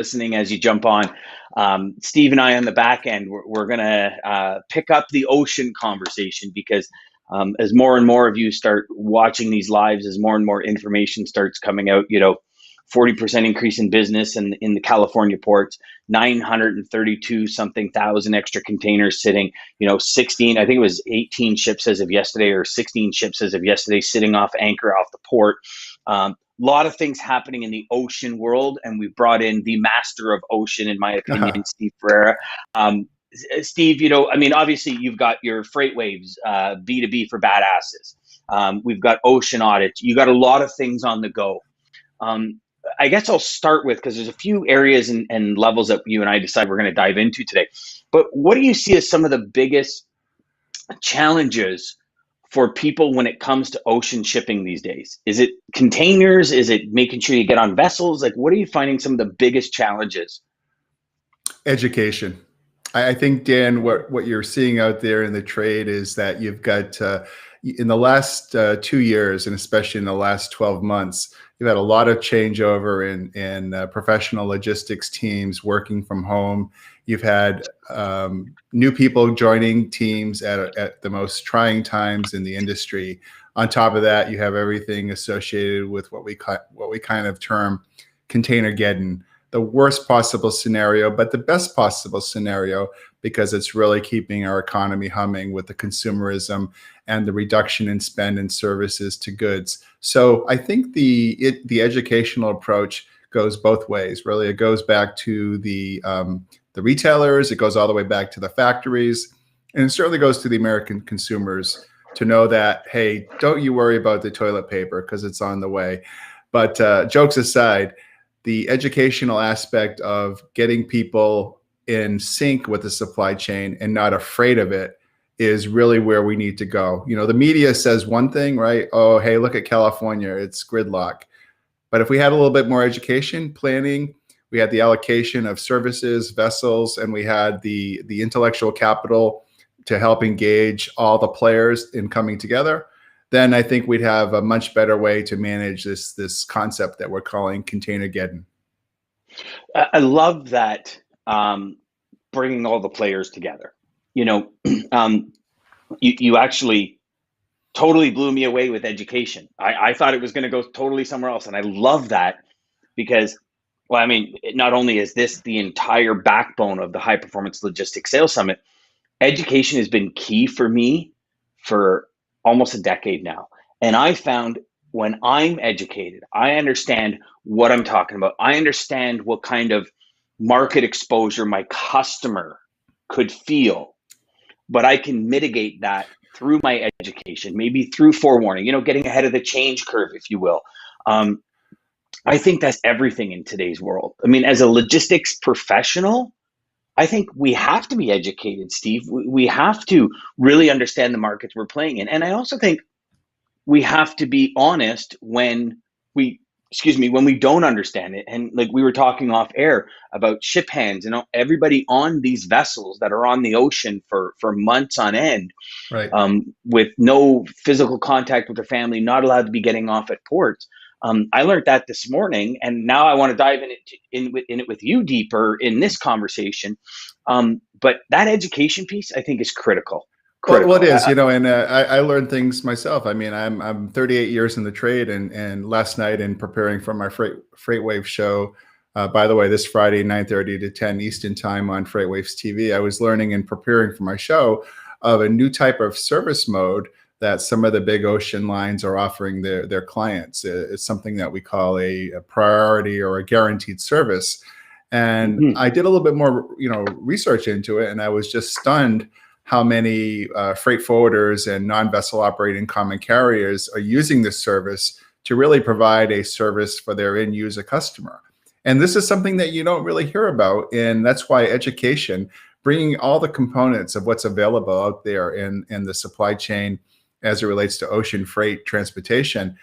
listening as you jump on. Steve and I on the back end, we're going to pick up the ocean conversation because as more and more of you start watching these lives, as more and more information starts coming out, 40% increase in business in the California ports, 932 something thousand extra containers sitting, 16, I think it was 18 ships as of yesterday or 16 ships as of yesterday sitting off anchor off the port. A lot of things happening in the ocean world, and we've brought in the master of ocean, in my opinion, Steve Ferreira. Steve, obviously you've got your freight waves, B2B for badasses. We've got ocean audits. You got a lot of things on the go. I guess I'll start with, because there's a few areas and levels that you and I decide we're going to dive into today. But what do you see as some of the biggest challenges for people when it comes to ocean shipping these days? Is it containers? Is it making sure you get on vessels? Like, what are you finding some of the biggest challenges? Education. I think, Dan, what you're seeing out there in the trade is that you've got, in the last 2 years, and especially in the last 12 months, you've had a lot of changeover in professional logistics teams working from home. You've had new people joining teams at the most trying times in the industry. On top of that, you have everything associated with what we kind of term containergeddon, the worst possible scenario, but the best possible scenario, because it's really keeping our economy humming with the consumerism and the reduction in spend and services to goods. So I think the educational approach goes both ways. Really, it goes back to the retailers, it goes all the way back to the factories, and it certainly goes to the American consumers to know that, hey, don't you worry about the toilet paper because it's on the way. But jokes aside, the educational aspect of getting people in sync with the supply chain and not afraid of it is really where we need to go. The media says one thing, right? Oh, hey, look at California, it's gridlock. But if we had a little bit more education, planning, we had the allocation of services, vessels, and we had the intellectual capital to help engage all the players in coming together, then I think we'd have a much better way to manage this concept that we're calling containergeddon. I love that, bringing all the players together. You actually totally blew me away with education. I thought it was going to go totally somewhere else, and I love that because, not only is this the entire backbone of the High Performance Logistics Sales Summit, education has been key for me for almost a decade now. And I found when I'm educated, I understand what I'm talking about. I understand what kind of market exposure my customer could feel, but I can mitigate that through my education, maybe through forewarning, getting ahead of the change curve, if you will. I think that's everything in today's world. As a logistics professional, I think we have to be educated, Steve. We have to really understand the markets we're playing in. And I also think we have to be honest when we don't understand it. And like we were talking off air about ship hands, everybody on these vessels that are on the ocean for months on end, right, with no physical contact with their family, not allowed to be getting off at ports. I learned that this morning, and now I want to dive in it with you deeper in this conversation. But that education piece, I think, is critical. Well, it is, and I learned things myself. I'm 38 years in the trade, and last night in preparing for my Freight Wave show, by the way, this Friday, 9:30 to 10 Eastern time on Freight Waves TV, I was learning and preparing for my show of a new type of service mode that some of the big ocean lines are offering their clients. It's something that we call a priority or a guaranteed service. And I did a little bit more, research into it, and I was just stunned how many freight forwarders and non-vessel operating common carriers are using this service to really provide a service for their end user customer. And this is something that you don't really hear about. And that's why education, bringing all the components of what's available out there in the supply chain as it relates to ocean freight transportation.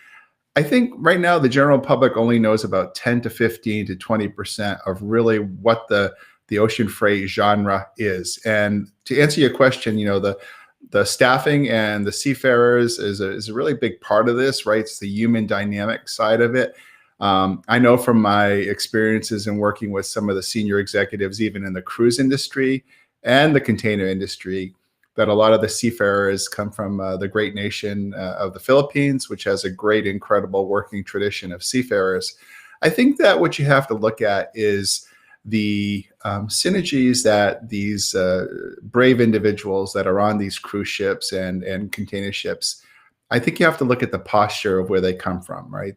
I think right now the general public only knows about 10 to 15 to 20% of really what the ocean freight genre is. And to answer your question, the staffing and the seafarers is a really big part of this, right? It's the human dynamic side of it. I know from my experiences in working with some of the senior executives, even in the cruise industry and the container industry, that a lot of the seafarers come from the great nation of the Philippines, which has a great, incredible working tradition of seafarers. I think that what you have to look at is the synergies that these brave individuals that are on these cruise ships and container ships, I think you have to look at the posture of where they come from, right?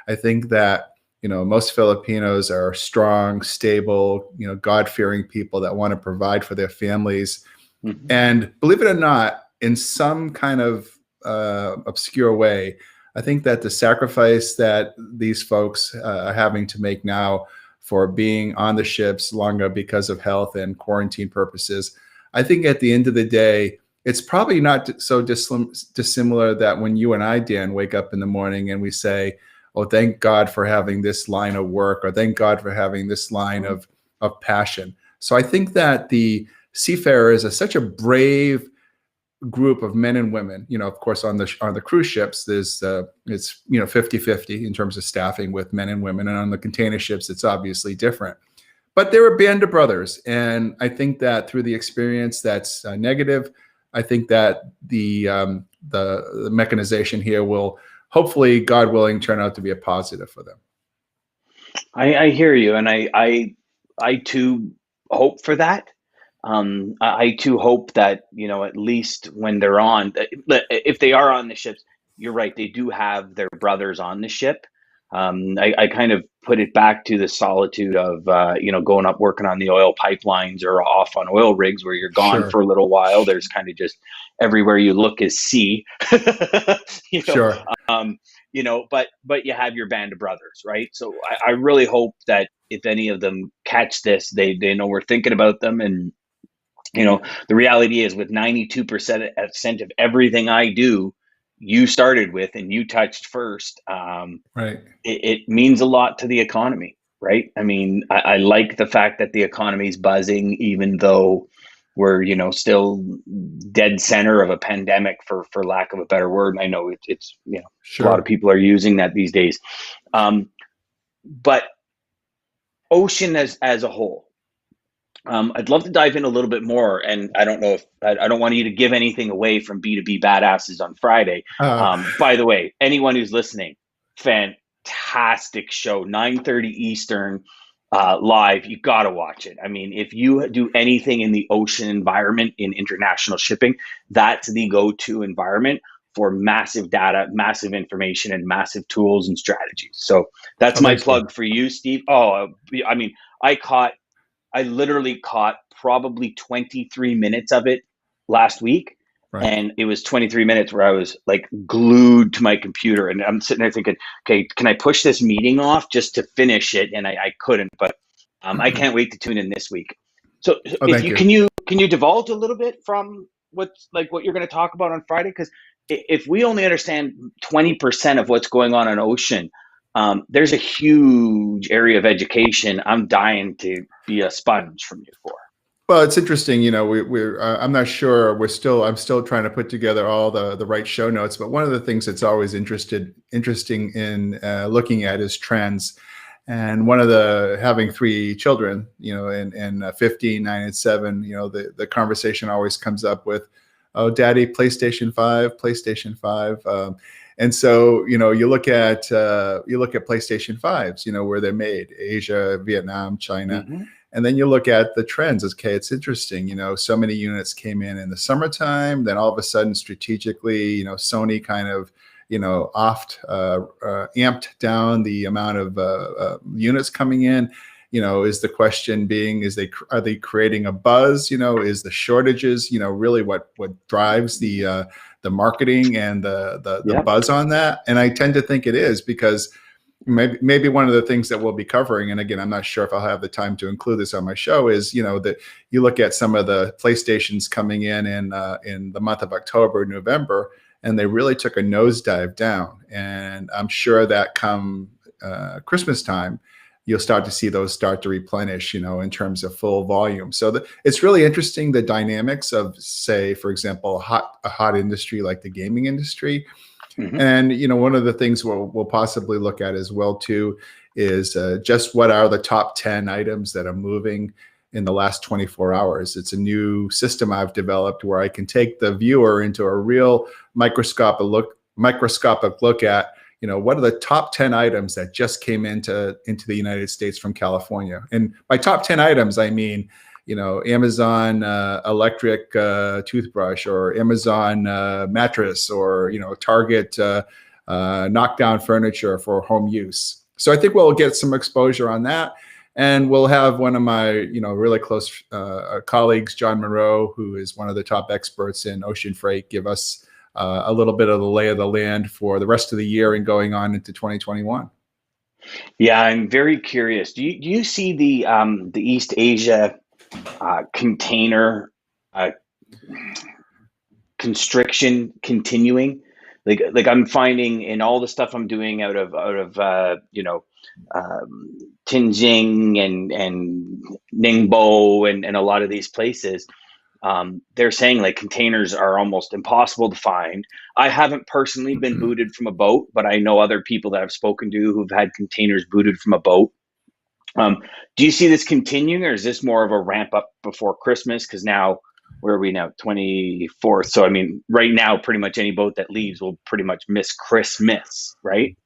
I think that, most Filipinos are strong, stable, God-fearing people that want to provide for their families. Mhm. And believe it or not, in some kind of obscure way, I think that the sacrifice that these folks are having to make now for being on the ships longer because of health and quarantine purposes, I think at the end of the day, it's probably not so dissimilar that when you and I, Dan, wake up in the morning and we say, oh, thank God for having this line of work, or thank God for having this line of passion. So I think that the seafarers are such a brave group of men and women. Of course, on the cruise ships, it's 50-50 in terms of staffing with men and women, and on the container ships, it's obviously different. But they're a band of brothers, and I think that through the experience that's negative, I think that the mechanization here will hopefully, God willing, turn out to be a positive for them. I hear you, and I too hope for that. I too hope that, at least when they're on, if they are on the ships, you're right, they do have their brothers on the ship. I kind of put it back to the solitude of, going up working on the oil pipelines or off on oil rigs where you're gone Sure. for a little while. There's kind of just everywhere you look is sea, Sure. but you have your band of brothers, right? So I really hope that if any of them catch this, they know we're thinking about them. And the reality is, with 92% of everything I do, you started with and you touched first. Right. It means a lot to the economy, right? I mean, I like the fact that the economy is buzzing, even though we're, still dead center of a pandemic, for lack of a better word. And I know it's Sure. a lot of people are using that these days. But ocean as a whole, I'd love to dive in a little bit more, and I don't know if I don't want you to give anything away from B2B Badasses on Friday. By the way, anyone who's listening, fantastic show, 9:30 Eastern, live. You got to watch it. I mean, if you do anything in the ocean environment in international shipping, that's the go-to environment for massive data, massive information, and massive tools and strategies. So that's my plug for you, Steve. Oh, I mean, I literally caught probably 23 minutes of it last week. Right. And it was 23 minutes where I was like glued to my computer, and I'm sitting there thinking, okay, can I push this meeting off just to finish it? And I couldn't, but I can't wait to tune in this week. So can you divulge a little bit from what you're going to talk about on Friday? Because if we only understand 20% of what's going on ocean, there's a huge area of education I'm dying to be a sponge from you for. Well, it's interesting. We're I'm not sure. I'm still trying to put together all the right show notes. But one of the things that's always interesting in looking at is trends. And one of having 3 children, and 15, 9, and 7, the conversation always comes up with, oh, Daddy, PlayStation 5. And so, you look at PlayStation 5s, where they're made, Asia, Vietnam, China. Mm-hmm. And then you look at the trends. Okay, it's interesting. So many units came in the summertime. Then all of a sudden, strategically, Sony kind of, amped down the amount of units coming in. Is the question being, are they creating a buzz? Is the shortages, really what drives the marketing and the buzz on that? And I tend to think it is, because maybe one of the things that we'll be covering, and again, I'm not sure if I'll have the time to include this on my show, is that you look at some of the PlayStations coming in the month of October, November, and they really took a nosedive down. And I'm sure that come Christmas time, you'll start to see those start to replenish, in terms of full volume. So it's really interesting, the dynamics of, say, for example, a hot industry like the gaming industry. Hmm. And one of the things we'll possibly look at as well too is just what are the top 10 items that are moving in the last 24 hours. It's a new system I've developed where I can take the viewer into a real microscopic look at what are the top 10 items that just came into the United States from California. And by top 10 items, I mean Amazon electric toothbrush, or Amazon mattress, or Target knockdown furniture for home use. So I think we'll get some exposure on that. And we'll have one of my really close colleagues, John Monroe, who is one of the top experts in ocean freight, give us a little bit of the lay of the land for the rest of the year and going on into 2021. Yeah, I'm very curious. Do you see the East Asia container uh, constriction continuing? Like I'm finding in all the stuff I'm doing out of Tianjin and Ningbo and a lot of these places. They're saying like containers are almost impossible to find. I haven't personally been booted from a boat, but I know other people that I've spoken to who've had containers booted from a boat. Um, do you see this continuing, or is this more of a ramp up before Christmas? Because now, where are we now? 24th. So, I mean, right now, pretty much any boat that leaves will pretty much miss Christmas, right?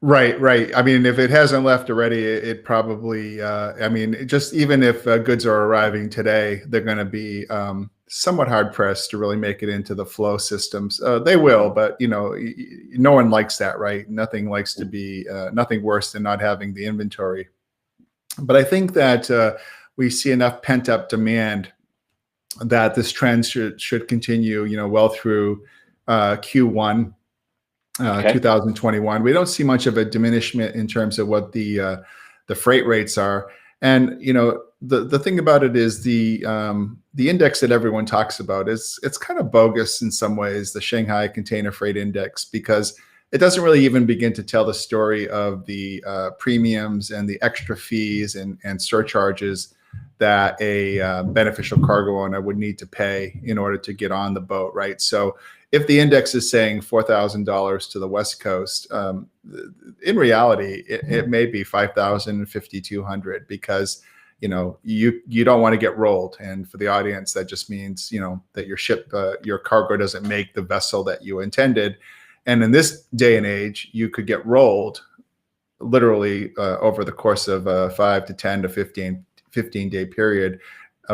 Right, right. I mean, if it hasn't left already, it probably, I mean, just even if goods are arriving today, they're going to be somewhat hard pressed to really make it into the flow systems. They will, but no one likes that, right? Nothing likes to be, nothing worse than not having the inventory. But I think that we see enough pent up demand that this trend should continue, well through Q1 Okay. 2021. We don't see much of a diminishment in terms of what the freight rates are. And the thing about it is the index that everyone talks about it's kind of bogus in some ways, the Shanghai Container Freight Index, because it doesn't really even begin to tell the story of the premiums and the extra fees and surcharges that a beneficial cargo owner would need to pay in order to get on the boat, right? So if the index is saying $4,000 to the West Coast, in reality, it may be $5,000, $5,200, because you don't want to get rolled. And for the audience, that just means that your cargo doesn't make the vessel that you intended. And in this day and age, you could get rolled literally over the course of a 5 to 10 to 15 day period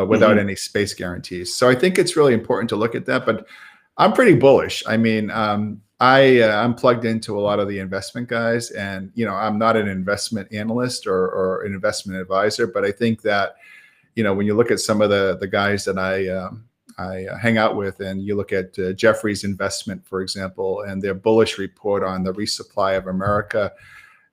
without any space guarantees. So I think it's really important to look at that. But I'm pretty bullish. I mean, I'm plugged into a lot of the investment guys, and I'm not an investment analyst or an investment advisor, but I think that when you look at some of the guys that I hang out with, and you look at Jefferies Investment, for example, and their bullish report on the resupply of America,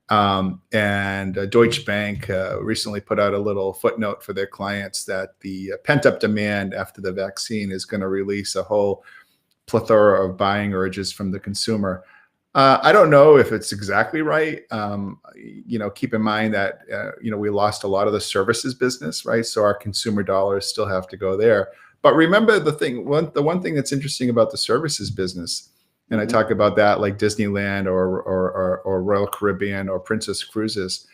and Deutsche Bank recently put out a little footnote for their clients that the pent-up demand after the vaccine is going to release a whole plethora of buying urges from the consumer. I don't know if it's exactly right. Keep in mind that we lost a lot of the services business, right? So our consumer dollars still have to go there. But remember the one thing that's interesting about the services business, and I talk about that like Disneyland or Royal Caribbean or Princess Cruises.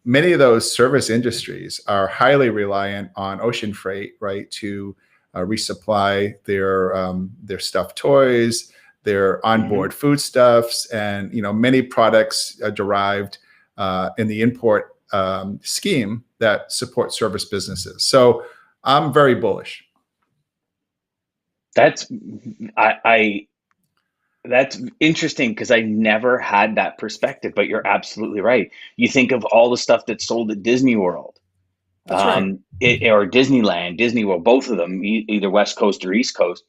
Many of those service industries are highly reliant on ocean freight, right, to resupply their stuffed toys, their onboard foodstuffs, and many products derived in the import scheme that support service businesses. So I'm very bullish. That's I that's interesting because I never had that perspective, but you're absolutely right. You think of all the stuff that's sold at Disney World, That's right. or Disneyland, Disney World, both of them, either West Coast or East Coast.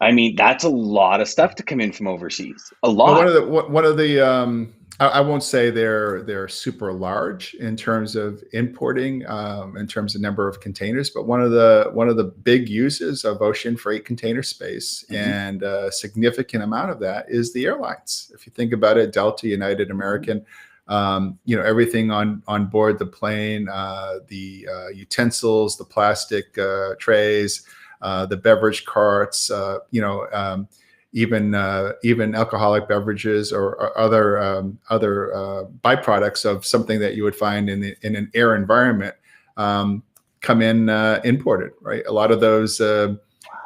I mean, that's a lot of stuff to come in from overseas. A Well, lot. one of the I won't say they're super large in terms of importing, in terms of number of containers, but one of the big uses of ocean freight container space, and a significant amount of that is the airlines. If you think about it, Delta, United, American, everything on board the plane, the utensils, the plastic trays, the beverage carts, even alcoholic beverages or other byproducts of something that you would find in an air environment come in imported, right? A lot of those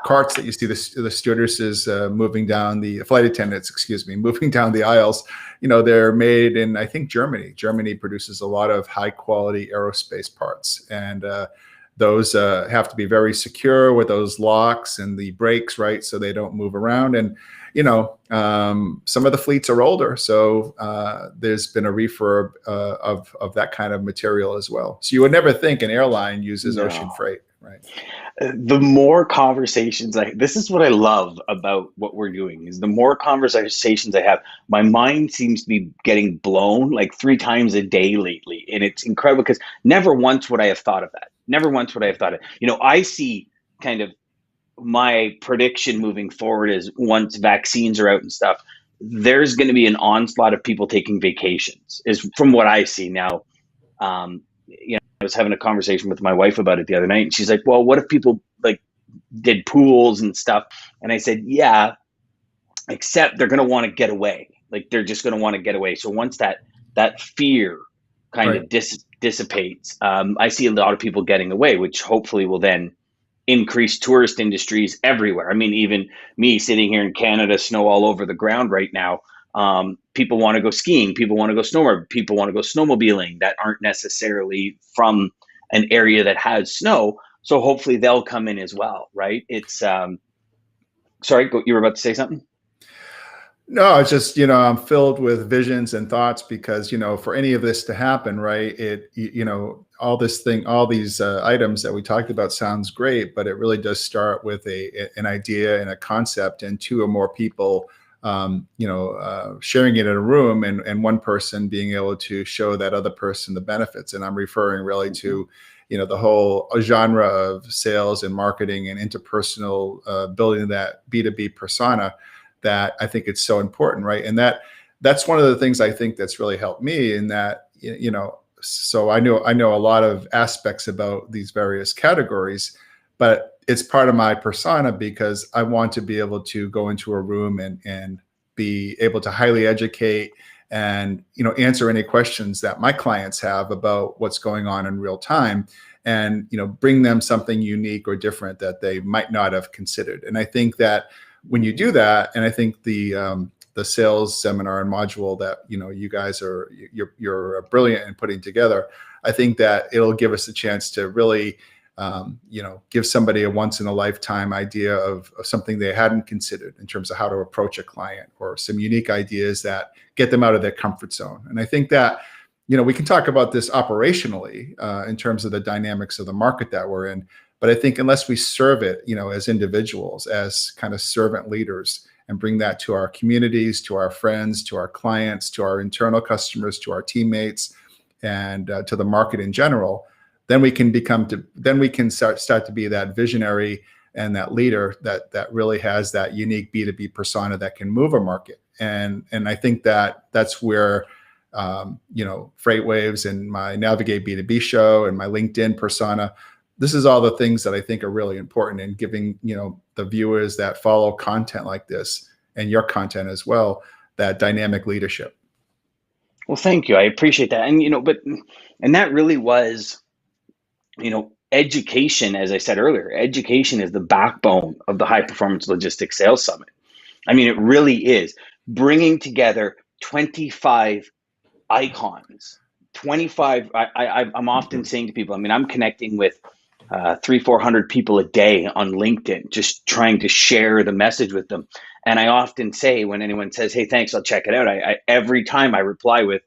carts that you see the stewardesses moving down the flight attendants, excuse me, moving down the aisles, they're made in, I think, Germany. Germany produces a lot of high quality aerospace parts, and those have to be very secure with those locks and the brakes, right? So they don't move around. And, some of the fleets are older. So there's been a refurb of that kind of material as well. So you would never think an airline uses ocean freight, right? The more conversations this is what I love about what we're doing, is the more conversations I have, my mind seems to be getting blown like 3 times a day lately. And it's incredible because never once would I have thought of that. Never once would I have thought of it. I see kind of my prediction moving forward is once vaccines are out and stuff, there's going to be an onslaught of people taking vacations, is from what I see now. I was having a conversation with my wife about it the other night, and she's like, well, what if people like did pools and stuff? And I said, yeah, except they're going to want to get away. Like they're just going to want to get away. So once that fear kind of dissipates, I see a lot of people getting away, which hopefully will then increase tourist industries everywhere. I mean, even me sitting here in Canada, snow all over the ground right now. People want to go skiing, people want to go snowboard, people want to go snowmobiling that aren't necessarily from an area that has snow. So hopefully they'll come in as well, right? It's sorry, you were about to say something? No, it's just, I'm filled with visions and thoughts because, for any of this to happen, right, all these items that we talked about sounds great, but it really does start with an idea and a concept and 2 or more people, sharing it in a room and one person being able to show that other person the benefits. And I'm referring really to, the whole genre of sales and marketing and interpersonal building that B2B persona, that I think it's so important, right? And that's one of the things I think that's really helped me in that, so I know a lot of aspects about these various categories, but it's part of my persona because I want to be able to go into a room and be able to highly educate and, answer any questions that my clients have about what's going on in real time and, bring them something unique or different that they might not have considered. And I think that when you do that, and I think the sales seminar and module that you guys you're brilliant in putting together, I think that it'll give us a chance to really give somebody a once in a lifetime idea of something they hadn't considered in terms of how to approach a client, or some unique ideas that get them out of their comfort zone. And I think that we can talk about this operationally in terms of the dynamics of the market that we're in. But I think unless we serve it, as individuals, as kind of servant leaders, and bring that to our communities, to our friends, to our clients, to our internal customers, to our teammates, and to the market in general, then we can start to be that visionary and that leader that really has that unique B2B persona that can move a market. And I think that's where Freight Waves and my Navigate B2B show and my LinkedIn persona, this is all the things that I think are really important in giving, the viewers that follow content like this and your content as well, that dynamic leadership. Well, thank you. I appreciate that. And that really was, education, as I said earlier, education is the backbone of the High Performance Logistics Sales Summit. I mean, it really is bringing together 25 icons, 25. I'm often saying to people, I'm connecting with 300-400 people a day on LinkedIn, just trying to share the message with them. And I often say, when anyone says, hey, thanks, I'll check it out, every time I reply with,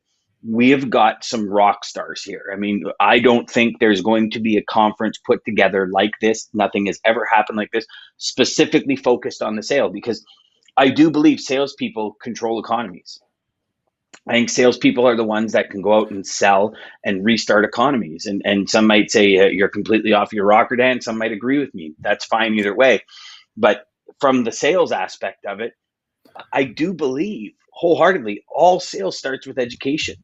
we have got some rock stars here. I don't think there's going to be a conference put together like this. Nothing has ever happened like this, specifically focused on the sale, because I do believe salespeople control economies. I think salespeople are the ones that can go out and sell and restart economies. And some might say you're completely off your rocker, Dan. Some might agree with me. That's fine either way. But from the sales aspect of it, I do believe wholeheartedly all sales starts with education.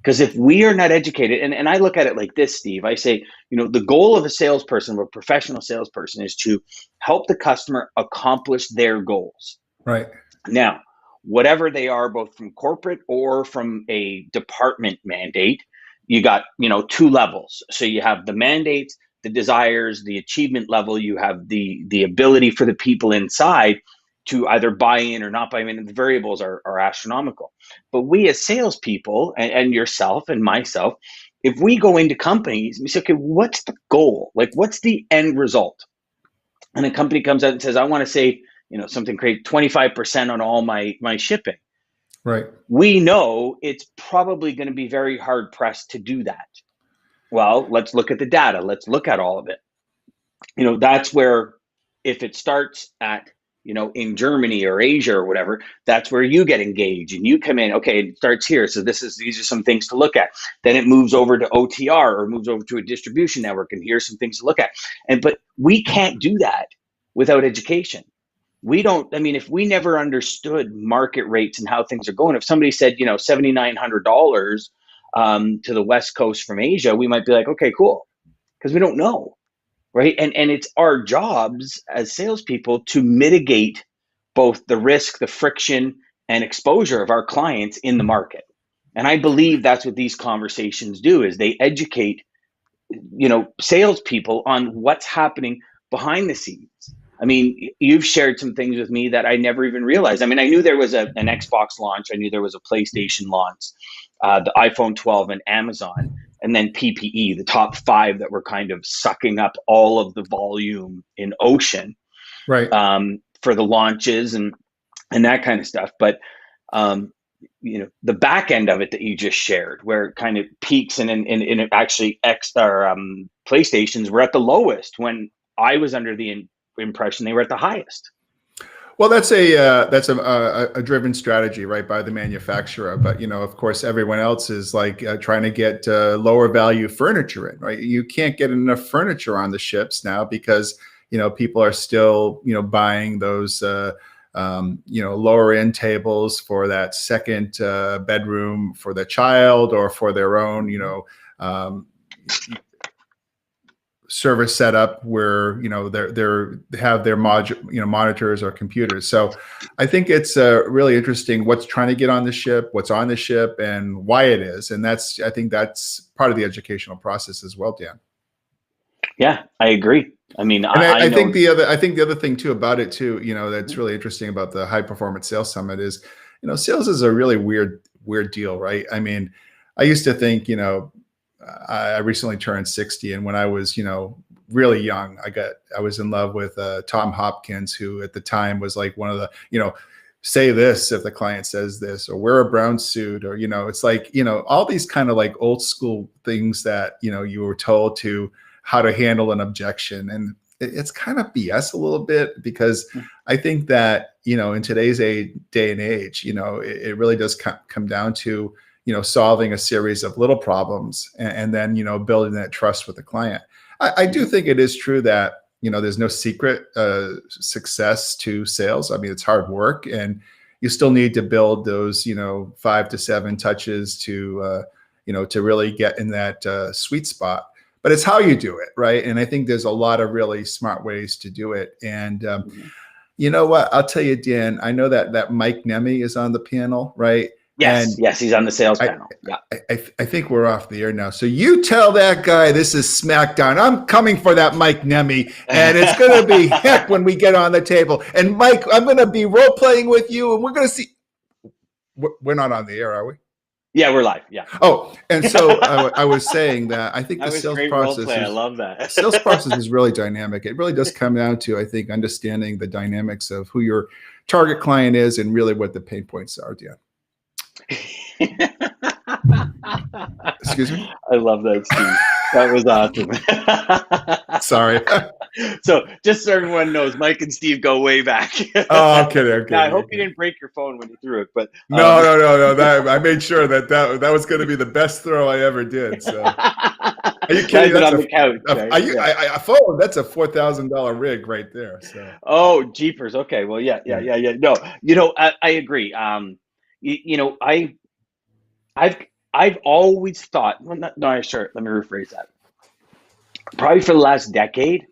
Because if we are not educated, and I look at it like this, Steve, I say, the goal of a salesperson, of a professional salesperson, is to help the customer accomplish their goals. Right. Now, whatever they are, both from corporate or from a department mandate, you got, two levels. So you have the mandates, the desires, the achievement level. You have the ability for the people inside to either buy in or not buy in. And the variables are astronomical. But we as salespeople, and yourself and myself, if we go into companies, we say, okay, what's the goal? Like, what's the end result? And a company comes out and says, I want to save, something crazy, 25% on all my shipping. Right. We know it's probably going to be very hard pressed to do that. Well, let's look at the data. Let's look at all of it. That's where, if it starts at, in Germany or Asia or whatever, that's where you get engaged and you come in. Okay, it starts here. So these are some things to look at. Then it moves over to OTR or moves over to a distribution network, and here's some things to look at. But we can't do that without education. We don't, if we never understood market rates and how things are going, if somebody said, $7,900 to the West Coast from Asia, we might be like, okay, cool. Because we don't know. Right. And it's our jobs as salespeople to mitigate both the risk, the friction, and exposure of our clients in the market. And I believe that's what these conversations do, is they educate, salespeople on what's happening behind the scenes. You've shared some things with me that I never even realized. I knew there was an Xbox launch. I knew there was a PlayStation launch, the iPhone 12 and Amazon. And then PPE, the top 5 that were kind of sucking up all of the volume in ocean, right, for the launches and that kind of stuff. But the back end of it that you just shared, where it kind of peaks and it actually PlayStations were at the lowest when I was under the impression they were at the highest. Well, that's a driven strategy, right, by the manufacturer. But of course, everyone else is like trying to get lower value furniture in, right? You can't get enough furniture on the ships now because people are still buying those lower end tables for that second bedroom for the child or for their own service setup where they have their monitors or computers. So I think it's really interesting what's trying to get on the ship, what's on the ship, and why it is. And I think that's part of the educational process as well, Dan. Yeah, I agree. I think the other thing too about it too, that's really interesting about the High Performance Sales Summit is, sales is a really weird deal, right? I used to think, I recently turned 60, and when I was, really young, I was in love with Tom Hopkins, who at the time was like one of the, say this if the client says this, or wear a brown suit, or it's like all these kind of like old school things that you were told to how to handle an objection, and it's kind of BS a little bit, because I think that in today's day and age, it really does come down to solving a series of little problems and then, building that trust with the client. I do think it is true that, there's no secret success to sales. It's hard work, and you still need to build those, 5 to 7 touches to really get in that sweet spot. But it's how you do it, right? And I think there's a lot of really smart ways to do it. And you know what? I'll tell you, Dan, I know that Mike Nemi is on the panel, right? Yes, he's on the sales panel. Yeah, I think we're off the air now. So you tell that guy this is SmackDown. I'm coming for that Mike Nemi, and it's going to be heck when we get on the table. And Mike, I'm going to be role playing with you, and we're going to see. We're not on the air, are we? Yeah, we're live. Yeah. Oh, and so I was saying that I think the sales process. I love that. Sales process is really dynamic. It really does come down to, I think, understanding the dynamics of who your target client is and really what the pain points are, Dan. Excuse me? I love that, Steve. That was awesome. Sorry. So just so everyone knows, Mike and Steve go way back. Oh, I'm kidding. Now, I hope you didn't break your phone when you threw it, but no. I made sure that was going to be the best throw I ever did. So, are you kidding? That's on the couch. Right? A phone. That's a $4,000 rig right there. So. Oh, jeepers. Okay. Well, yeah. No, I agree. I've always thought. Well, let me rephrase that. Probably for the last decade,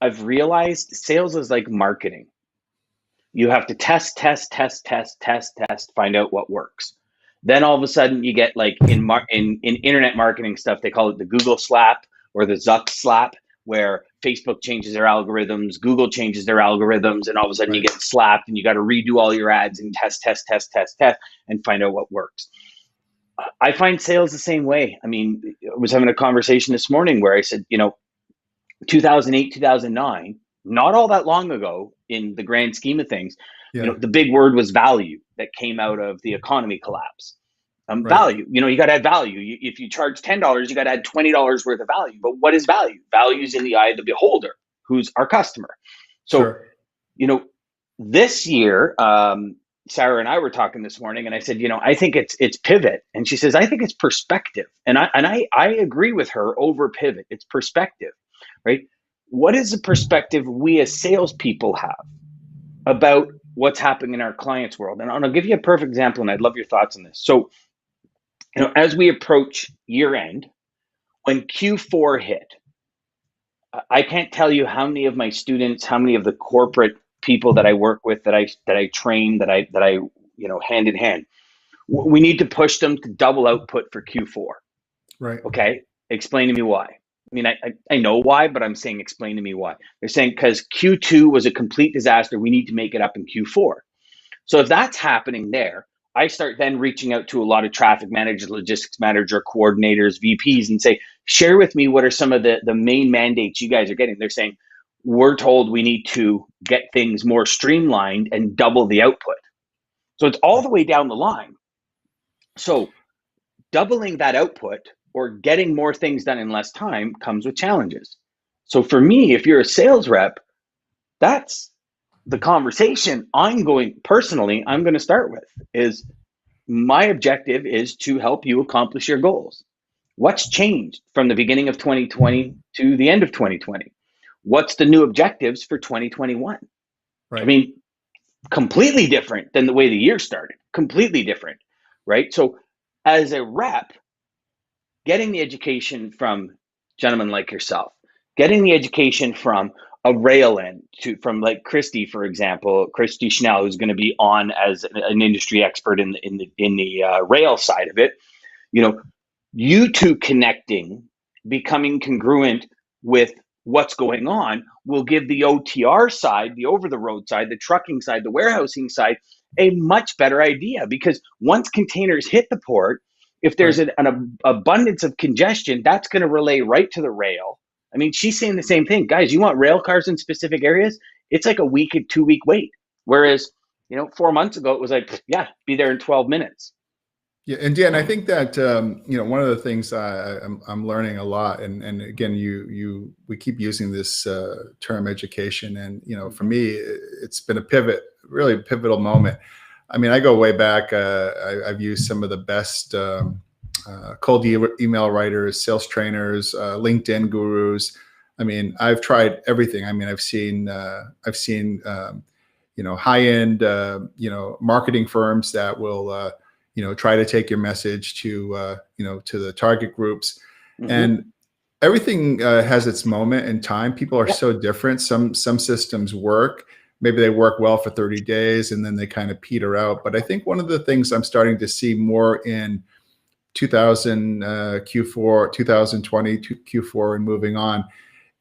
I've realized sales is like marketing. You have to test, find out what works. Then all of a sudden you get like in internet marketing stuff, they call it the Google slap or the Zuck slap, where Facebook changes their algorithms, Google changes their algorithms, and all of a sudden you Right. get slapped and you got to redo all your ads and test, and find out what works. I find sales the same way. I mean, I was having a conversation this morning where I said, 2008, 2009, not all that long ago in the grand scheme of things, Yeah. the big word was value that came out of the economy collapse. Right. Value, you got to add value. If you charge $10, you got to add $20 worth of value. But what is value? Value is in the eye of the beholder, who's our customer. So, Sure. this year, Sarah and I were talking this morning, and I said, I think it's pivot, and she says, I think it's perspective, and I agree with her over pivot. It's perspective, right? What is the perspective we as salespeople have about what's happening in our clients' world? And I'll give you a perfect example, and I'd love your thoughts on this. So, as we approach year end, when Q4 hit, I can't tell you how many of my students, how many of the corporate people that I work with, that I train, that I hand in hand, we need to push them to double output for Q4. Right. Okay, explain to me why. I mean, I know why, but I'm saying explain to me why. They're saying because Q2 was a complete disaster, we need to make it up in Q4. So if that's happening there, I start then reaching out to a lot of traffic managers, logistics manager, coordinators, VPs, and say, share with me what are some of the main mandates you guys are getting. They're saying, we're told we need to get things more streamlined and double the output. So it's all the way down the line. So doubling that output or getting more things done in less time comes with challenges. So for me, if you're a sales rep, that's the conversation I'm going to start with is my objective is to help you accomplish your goals. What's changed from the beginning of 2020 to the end of 2020? What's the new objectives for 2021? I Right. mean, completely different than the way the year started, completely different, right? So as a rep, getting the education from gentlemen like yourself, getting the education from a rail end from like Christy, for example, Christy Schnell, who's going to be on as an industry expert in the rail side of it. You two connecting, becoming congruent with what's going on will give the OTR side, the over the road side, the trucking side, the warehousing side, a much better idea, because once containers hit the port, if there's Right. an abundance of congestion, that's going to relay right to the rail. I mean, she's saying the same thing. Guys, you want rail cars in specific areas? It's like a week, 2 week wait. Whereas, 4 months ago, it was like, yeah, be there in 12 minutes. Yeah, and Dan, I think that one of the things I'm learning a lot, and again, we keep using this term education, and for me, it's been a pivot, really pivotal moment. I mean, I go way back. I've used some of the best cold email writers, sales trainers, LinkedIn gurus. I mean, I've tried everything. I mean, I've seen high end marketing firms that will try to take your message to to the target groups. Mm-hmm. And everything has its moment in time. People are Yep. so different. Some systems work. Maybe they work well for 30 days and then they kind of peter out. But I think one of the things I'm starting to see more in 2000 Q4, 2020 Q4 and moving on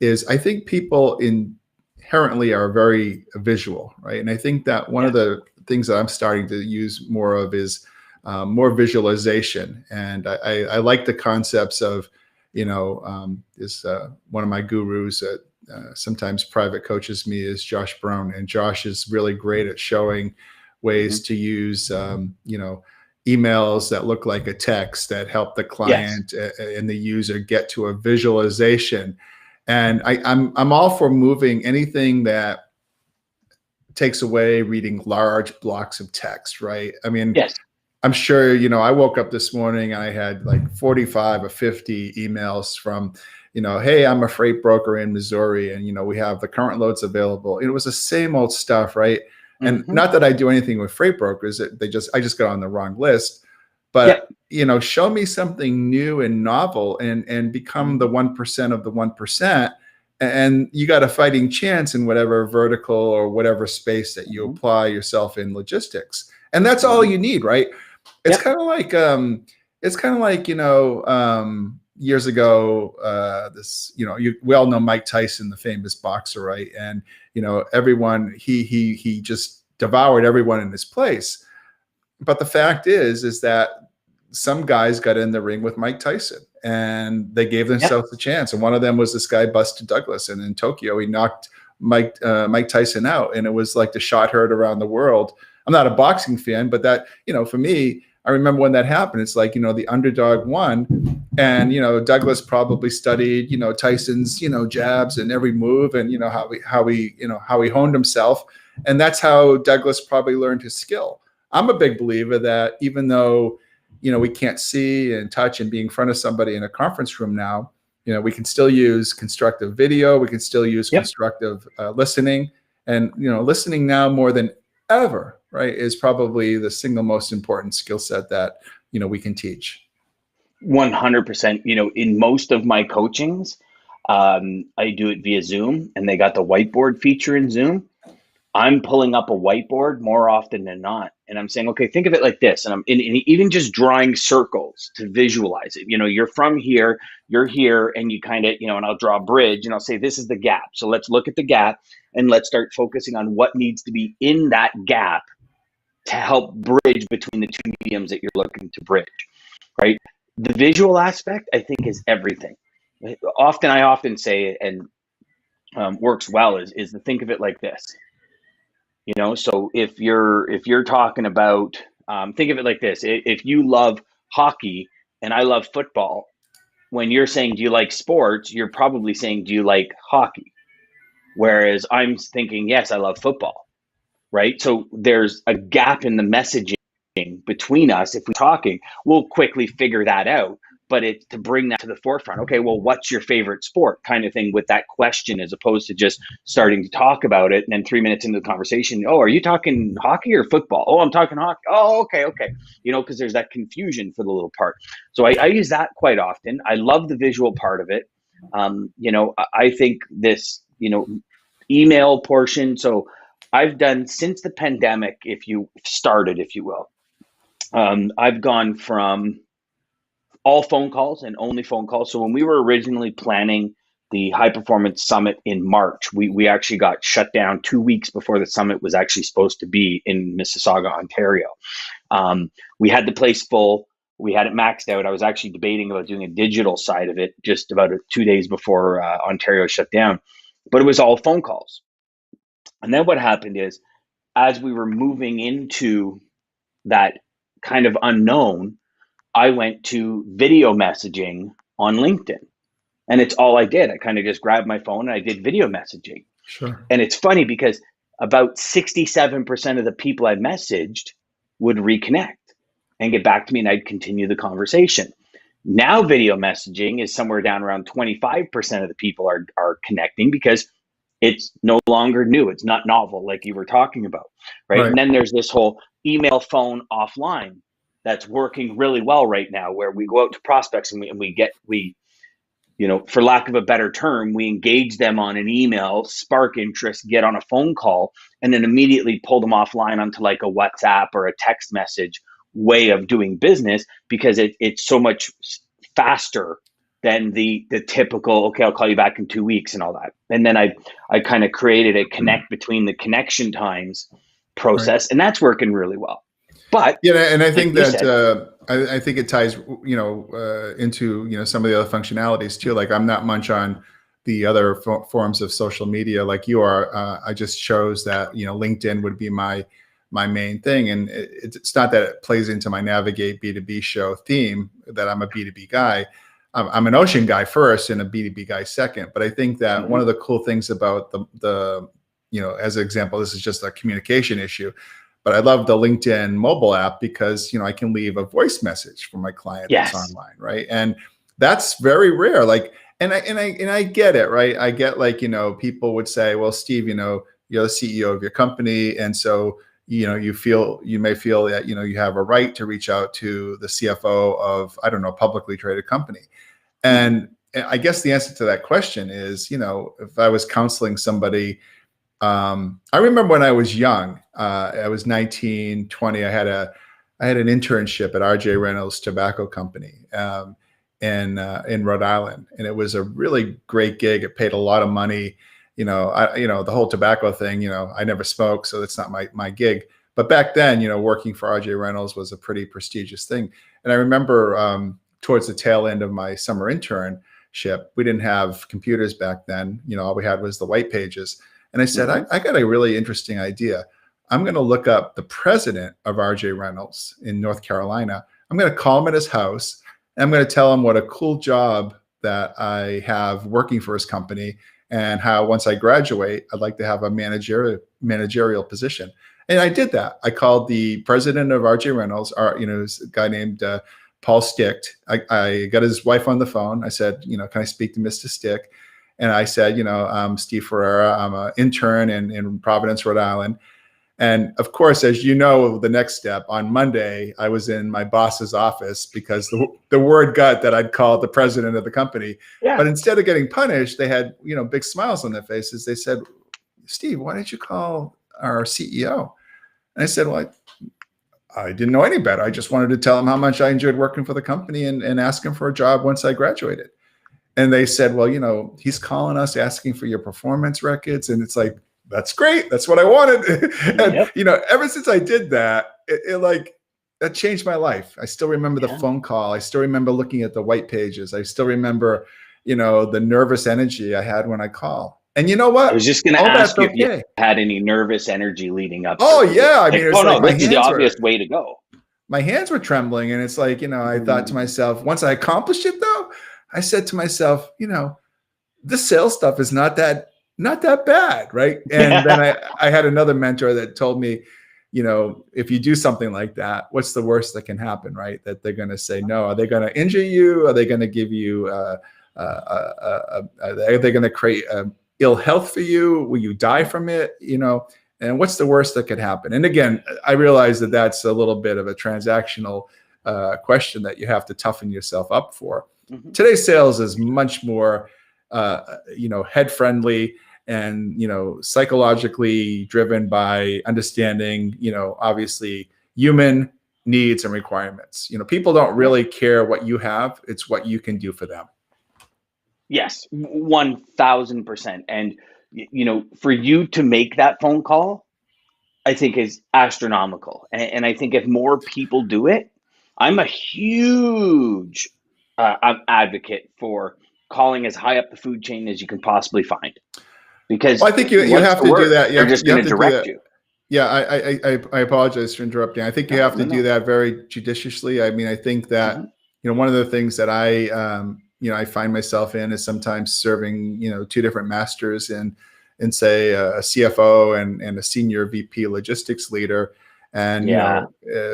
is I think people inherently are very visual, right? And I think that one of the things that I'm starting to use more of is more visualization. And I like the concepts of, is one of my gurus that sometimes private coaches me is Josh Brown. And Josh is really great at showing ways to use, emails that look like a text that help the client and the user get to a visualization. And I'm all for moving anything that takes away reading large blocks of text, right? I mean, Yes. I'm sure, I woke up this morning and I had like 45 or 50 emails from, hey, I'm a freight broker in Missouri and, we have the current loads available. It was the same old stuff, right? And not that I do anything with freight brokers, I just got on the wrong list, but show me something new and novel and become the 1% of the 1%. and you got a fighting chance in whatever vertical or whatever space that you Mhm. apply yourself in logistics. And that's all Mhm. you need, right? It's Yep. kind of like years ago, we all know Mike Tyson, the famous boxer, right? And everyone, he just devoured everyone in his place. But the fact is that some guys got in the ring with Mike Tyson and they gave Yep. themselves a chance. And one of them was this guy, Buster Douglas. And in Tokyo, he knocked Mike Tyson out. And it was like the shot heard around the world. I'm not a boxing fan, but that, for me, I remember when that happened. It's like, the underdog won. And, Douglas probably studied, Tyson's, jabs and every move and, how he honed himself. And that's how Douglas probably learned his skill. I'm a big believer that even though, we can't see and touch and be in front of somebody in a conference room now, we can still use constructive video. We can still use Yep. constructive listening. And, listening now more than ever, right, is probably the single most important skill set that, we can teach. 100%. In most of my coachings, I do it via Zoom, and they got the whiteboard feature in Zoom. I'm pulling up a whiteboard more often than not. And I'm saying, okay, think of it like this. And I'm even just drawing circles to visualize it. You're from here, you're here, and you kind of, and I'll draw a bridge and I'll say, this is the gap. So let's look at the gap and let's start focusing on what needs to be in that gap to help bridge between the two mediums that you're looking to bridge, right? The visual aspect, I think, is everything. I often say, and works well, is to think of it like this. So if you're talking about, think of it like this: if you love hockey and I love football, when you're saying do you like sports, you're probably saying do you like hockey, whereas I'm thinking yes, I love football, right? So there's a gap in the messaging between us. If we're talking, we'll quickly figure that out. But it's to bring that to the forefront. Okay, well, what's your favorite sport, kind of thing, with that question, as opposed to just starting to talk about it and then 3 minutes into the conversation, oh, are you talking hockey or football? Oh, I'm talking hockey. Oh, okay. Because there's that confusion for the little part. So I use that quite often. I love the visual part of it. I think this, email portion. So I've done, since the pandemic, if you will, I've gone from all phone calls and only phone calls. So when we were originally planning the high performance summit in March, we actually got shut down 2 weeks before the summit was actually supposed to be in Mississauga, Ontario. We had the place full. We had it maxed out. I was actually debating about doing a digital side of it just about 2 days before Ontario shut down, but it was all phone calls. And then what happened is, as we were moving into that kind of unknown, I went to video messaging on LinkedIn, and it's all I did. I kind of just grabbed my phone and I did video messaging. Sure. And it's funny because about 67% of the people I messaged would reconnect and get back to me, and I'd continue the conversation. Now video messaging is somewhere down around 25% of the people are connecting, because it's no longer new. It's not novel, like you were talking about, right? And then there's this whole email, phone, offline that's working really well right now, where we go out to prospects and we for lack of a better term, we engage them on an email, spark interest, get on a phone call, and then immediately pull them offline onto like a WhatsApp or a text message way of doing business, because it's so much faster than the typical, okay, I'll call you back in 2 weeks and all that. And then I kind of created a connect between the connection times process, and that's working really well. But and I think like that I think it ties into some of the other functionalities too. Like I'm not much on the other forms of social media like you are. I just chose that LinkedIn would be my main thing, and it's not that it plays into my Navigate B2B show theme that I'm a B2B guy. I'm an ocean guy first and a B2B guy second. But I think that one of the cool things about the as an example, this is just a communication issue, but I love the LinkedIn mobile app because, I can leave a voice message for my client that's online, right? And that's very rare. Like, and I get it, right? I get, like, people would say, well, Steve, you're the CEO of your company, and so you may feel that you have a right to reach out to the CFO of, I don't know, publicly traded company. And I guess the answer to that question is, if I was counseling somebody, I remember when I was young, I was 19, 20. I had an internship at RJ Reynolds Tobacco Company in Rhode Island, and it was a really great gig. It paid a lot of money. The whole tobacco thing. I never smoked, so that's not my gig. But back then, working for RJ Reynolds was a pretty prestigious thing. And I remember towards the tail end of my summer internship, we didn't have computers back then. All we had was the white pages. And I said, I got a really interesting idea. I'm going to look up the president of RJ Reynolds in North Carolina. I'm going to call him at his house. And I'm going to tell him what a cool job that I have working for his company, and how once I graduate, I'd like to have a managerial position. And I did that. I called the president of RJ Reynolds, a guy named Paul Sticht. I got his wife on the phone. I said, can I speak to Mr. Sticht? And I said, I'm Steve Ferreira. I'm an intern in Providence, Rhode Island. And of course, as you know, the next step, on Monday, I was in my boss's office because the word got that I'd called the president of the company. Yeah. But instead of getting punished, they had, big smiles on their faces. They said, Steve, why didn't you call our CEO? And I said, well, I didn't know any better. I just wanted to tell him how much I enjoyed working for the company and ask him for a job once I graduated. And they said, well, he's calling us asking for your performance records. And it's like, that's great. That's what I wanted. And, ever since I did that, that changed my life. I still remember the phone call. I still remember looking at the white pages. I still remember, the nervous energy I had when I call. And you know what? I was just going to ask you if you had any nervous energy leading up. Oh, yeah. I mean, it's this is the obvious way to go. My hands were trembling. And it's like, I thought to myself, once I accomplished it, though, I said to myself, this sales stuff is not that bad, right? And then I had another mentor that told me, if you do something like that, what's the worst that can happen, right? That they're going to say no. Are they going to injure you? Are they going to give you? Are they going to create ill health for you? Will you die from it? And what's the worst that could happen? And again, I realize that that's a little bit of a transactional question that you have to toughen yourself up for. Mm-hmm. Today's sales is much more, head friendly and, psychologically driven by understanding, obviously human needs and requirements. People don't really care what you have. It's what you can do for them. Yes, 1000%. And, for you to make that phone call, I think is astronomical. And I think if more people do it, I'm a huge advocate for calling as high up the food chain as you can possibly find. Because I think you have to do that. They're just going to direct you. Yeah, I apologize for interrupting. I think you have to do that very judiciously. I mean, I think that, one of the things that I find myself in is sometimes serving, two different masters in say a CFO and a senior VP logistics leader. And,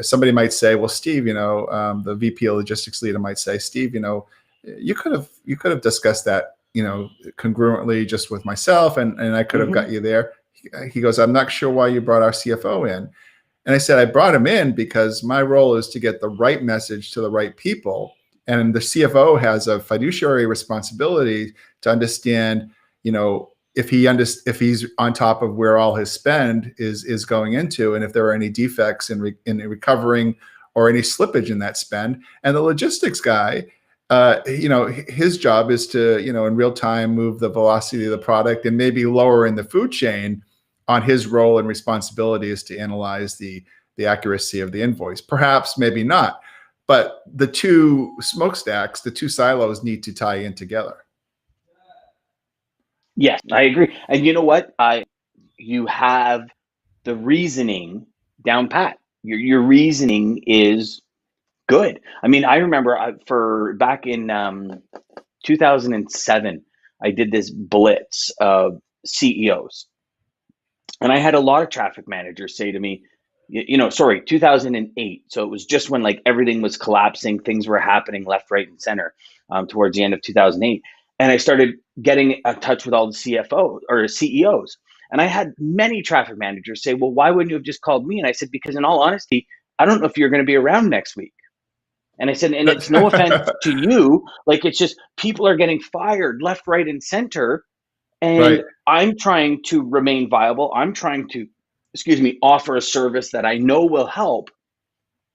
somebody might say, well, Steve, the VP logistics leader might say, Steve, you could have discussed that, congruently just with myself, and I could have got you there. He goes, I'm not sure why you brought our CFO in. And I said, I brought him in because my role is to get the right message to the right people. And the CFO has a fiduciary responsibility to understand, if he's on top of where all his spend is going into, and if there are any defects in recovering or any slippage in that spend. And the logistics guy, his job is to, in real time move the velocity of the product and maybe lower in the food chain. On his role and responsibility is to analyze the accuracy of the invoice. Perhaps, maybe not, but the two smokestacks, the two silos need to tie in together. Yes, I agree. And you know what? You have the reasoning down pat. Your reasoning is good. I mean, I remember for back in 2007, I did this blitz of CEOs. And I had a lot of traffic managers say to me, 2008. So it was just when everything was collapsing, things were happening left, right, and center towards the end of 2008. And I started getting in touch with all the CFOs or CEOs. And I had many traffic managers say, well, why wouldn't you have just called me? And I said, because in all honesty, I don't know if you're going to be around next week. And I said, and it's no offense to you, like it's just people are getting fired left, right, and center. And Right. I'm trying to remain viable. I'm trying to, excuse me, offer a service that I know will help,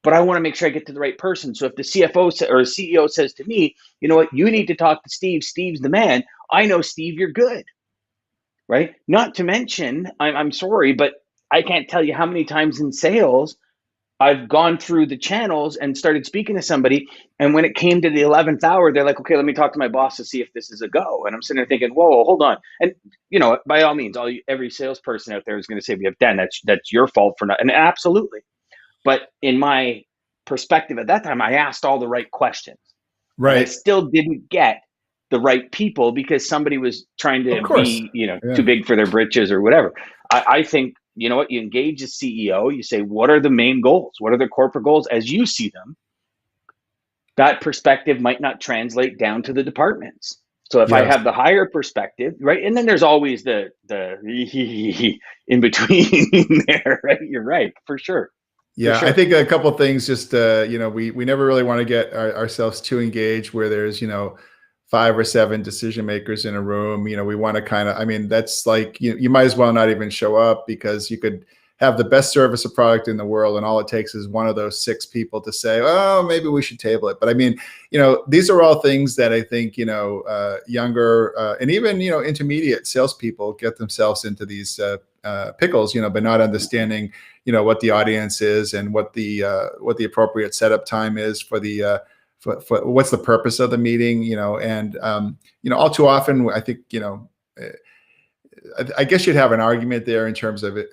but I want to make sure I get to the right person. So if the CFO or CEO says to me, you know what, you need to talk to Steve, Steve's the man. I know, Steve, you're good, right? Not to mention, I'm sorry, but I can't tell you how many times in sales I've gone through the channels and started speaking to somebody. And when it came to the 11th hour, they're like, okay, let me talk to my boss to see if this is a go. And I'm sitting there thinking, whoa, hold on. And, by all means, every salesperson out there is going to say, we have Dan, that's your fault for not. And absolutely. But in my perspective at that time, I asked all the right questions. And I Right. still didn't get the right people because somebody was trying Of to course. be, Yeah. too big for their britches or whatever. I think, you know what, you engage a CEO, you say, what are the main goals? What are the corporate goals as you see them? That perspective might not translate down to the departments. So if I Yes. have the higher perspective, right, and then there's always the in between there, right? You're right, for sure. For Yeah, I sure. think a couple of things. Just we never really want to get ourselves too engaged where there's 5 or 7 decision makers in a room. We want to kind of. I mean, that's like you might as well not even show up because you could have the best service or product in the world, and all it takes is one of those 6 people to say, "Oh, maybe we should table it." But I mean, these are all things that I think younger and even intermediate salespeople get themselves into these pickles, by not understanding what the audience is and what the appropriate setup time is for the for what's the purpose of the meeting, and all too often I think I guess you'd have an argument there in terms of it,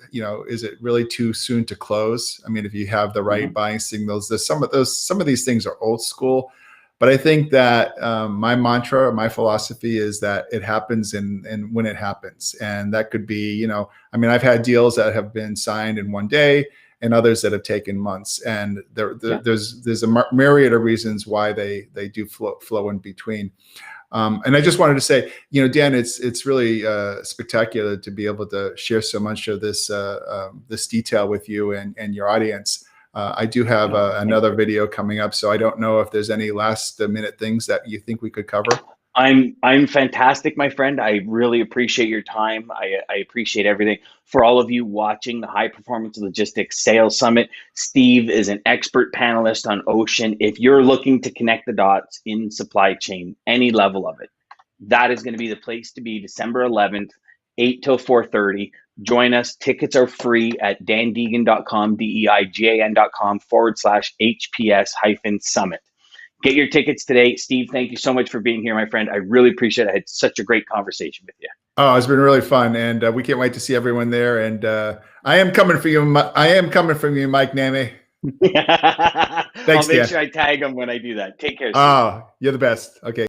is it really too soon to close? I mean, if you have the right buying signals, there's some of these things are old school, but I think that my mantra, my philosophy is that it happens and when it happens. And that could be, I mean, I've had deals that have been signed in one day and others that have taken months. And there's a myriad of reasons why they do flow in between. And I just wanted to say, Dan, it's really spectacular to be able to share so much of this this detail with you and your audience. I do have another video coming up, so I don't know if there's any last minute things that you think we could cover. I'm fantastic, my friend. I really appreciate your time. I appreciate everything. For all of you watching the High Performance Logistics Sales Summit, Steve is an expert panelist on Ocean. If you're looking to connect the dots in supply chain, any level of it, that is going to be the place to be. December 11th, 8 till 4:30. Join us. Tickets are free at dandeegan.com, DEIGAN.com/HPS-summit. Get your tickets today. Steve, thank you so much for being here, my friend. I really appreciate it. I had such a great conversation with you. Oh, it's been really fun, and we can't wait to see everyone there. And I am coming for you. I am coming from you, Mike Name. I'll Thanks, make Dan. sure I tag him when I do that. Take care, Steve. Oh, you're the best. Okay.